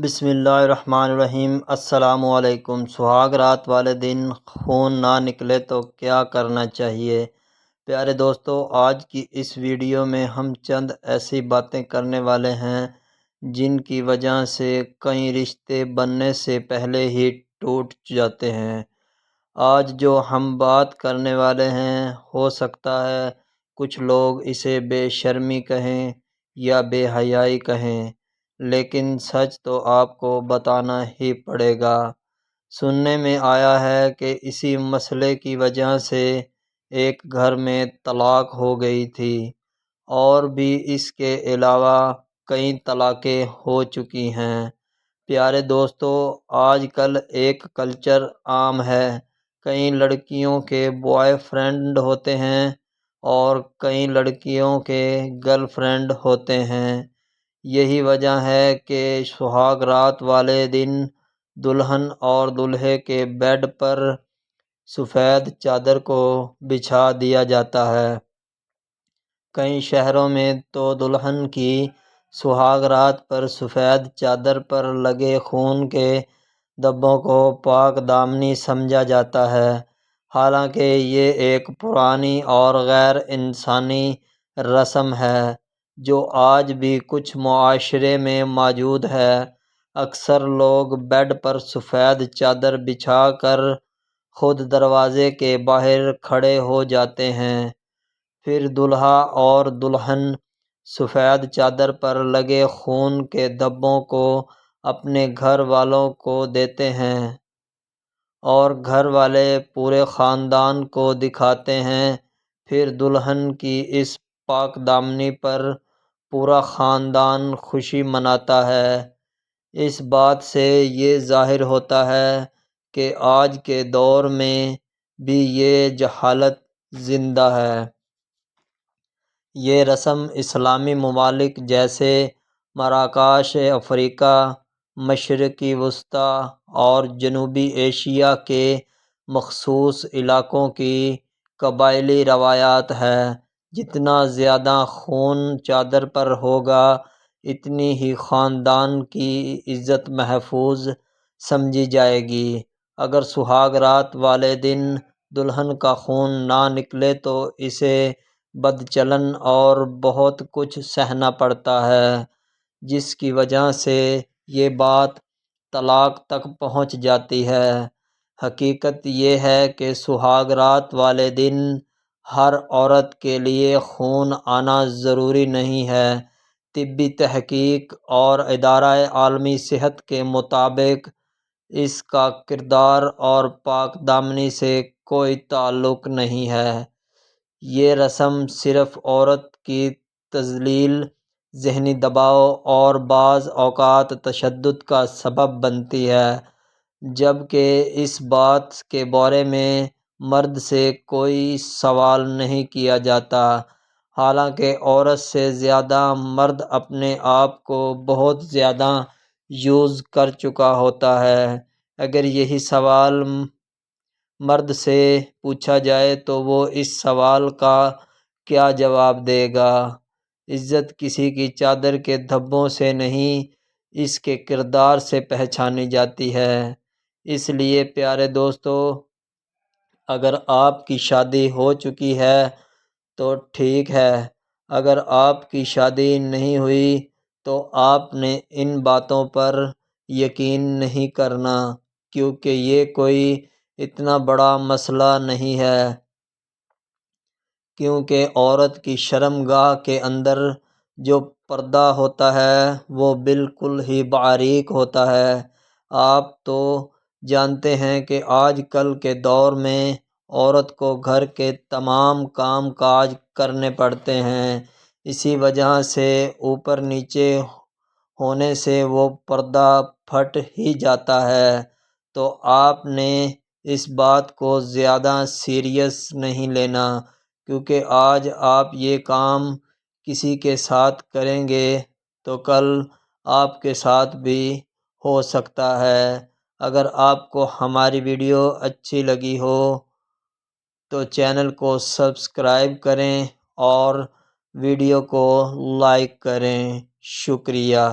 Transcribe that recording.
بسم اللہ الرحمن الرحیم۔ السلام علیکم۔ سہاگ رات والے دن خون نہ نکلے تو کیا کرنا چاہیے؟ پیارے دوستو، آج کی اس ویڈیو میں ہم چند ایسی باتیں کرنے والے ہیں جن کی وجہ سے کئی رشتے بننے سے پہلے ہی ٹوٹ جاتے ہیں۔ آج جو ہم بات کرنے والے ہیں، ہو سکتا ہے کچھ لوگ اسے بے شرمی کہیں یا بے حیائی کہیں، لیکن سچ تو آپ کو بتانا ہی پڑے گا۔ سننے میں آیا ہے کہ اسی مسئلے کی وجہ سے ایک گھر میں طلاق ہو گئی تھی، اور بھی اس کے علاوہ کئی طلاقیں ہو چکی ہیں۔ پیارے دوستو، آج کل ایک کلچر عام ہے، کئی لڑکیوں کے بوائے فرینڈ ہوتے ہیں اور کئی لڑکیوں کے گرل فرینڈ ہوتے ہیں۔ یہی وجہ ہے کہ سہاگ رات والے دن دلہن اور دولہے کے بیڈ پر سفید چادر کو بچھا دیا جاتا ہے۔ کئی شہروں میں تو دلہن کی سہاگ رات پر سفید چادر پر لگے خون کے دھبوں کو پاک دامنی سمجھا جاتا ہے، حالانکہ یہ ایک پرانی اور غیر انسانی رسم ہے جو آج بھی کچھ معاشرے میں موجود ہے۔ اکثر لوگ بیڈ پر سفید چادر بچھا کر خود دروازے کے باہر کھڑے ہو جاتے ہیں، پھر دولہا اور دلہن سفید چادر پر لگے خون کے دھبوں کو اپنے گھر والوں کو دیتے ہیں اور گھر والے پورے خاندان کو دکھاتے ہیں۔ پھر دلہن کی اس پاک دامنی پر پورا خاندان خوشی مناتا ہے۔ اس بات سے یہ ظاہر ہوتا ہے کہ آج کے دور میں بھی یہ جہالت زندہ ہے۔ یہ رسم اسلامی ممالک جیسے مراکش افریقہ، مشرقی وسطیٰ اور جنوبی ایشیا کے مخصوص علاقوں کی قبائلی روایات ہے۔ جتنا زیادہ خون چادر پر ہوگا، اتنی ہی خاندان کی عزت محفوظ سمجھی جائے گی۔ اگر سہاگ رات والے دن دلہن کا خون نہ نکلے تو اسے بدچلن اور بہت کچھ سہنا پڑتا ہے، جس کی وجہ سے یہ بات طلاق تک پہنچ جاتی ہے۔ حقیقت یہ ہے کہ سہاگ رات والے دن ہر عورت کے لیے خون آنا ضروری نہیں ہے۔ طبی تحقیق اور ادارہ عالمی صحت کے مطابق اس کا کردار اور پاک دامنی سے کوئی تعلق نہیں ہے۔ یہ رسم صرف عورت کی تذلیل، ذہنی دباؤ اور بعض اوقات تشدد کا سبب بنتی ہے، جبکہ اس بات کے بارے میں مرد سے کوئی سوال نہیں کیا جاتا۔ حالانکہ عورت سے زیادہ مرد اپنے آپ کو بہت زیادہ یوز کر چکا ہوتا ہے۔ اگر یہی سوال مرد سے پوچھا جائے تو وہ اس سوال کا کیا جواب دے گا؟ عزت کسی کی چادر کے دھبوں سے نہیں، اس کے کردار سے پہچانی جاتی ہے۔ اس لیے پیارے دوستو، اگر آپ کی شادی ہو چکی ہے تو ٹھیک ہے، اگر آپ کی شادی نہیں ہوئی تو آپ نے ان باتوں پر یقین نہیں کرنا، کیونکہ یہ کوئی اتنا بڑا مسئلہ نہیں ہے۔ کیونکہ عورت کی شرم گاہ کے اندر جو پردہ ہوتا ہے وہ بالکل ہی باریک ہوتا ہے۔ آپ تو جانتے ہیں کہ آج کل کے دور میں عورت کو گھر کے تمام کام کاج کرنے پڑتے ہیں، اسی وجہ سے اوپر نیچے ہونے سے وہ پردہ پھٹ ہی جاتا ہے۔ تو آپ نے اس بات کو زیادہ سیریس نہیں لینا، کیونکہ آج آپ یہ کام کسی کے ساتھ کریں گے تو کل آپ کے ساتھ بھی ہو سکتا ہے۔ اگر آپ کو ہماری ویڈیو اچھی لگی ہو تو چینل کو سبسکرائب کریں اور ویڈیو کو لائک کریں۔ شکریہ۔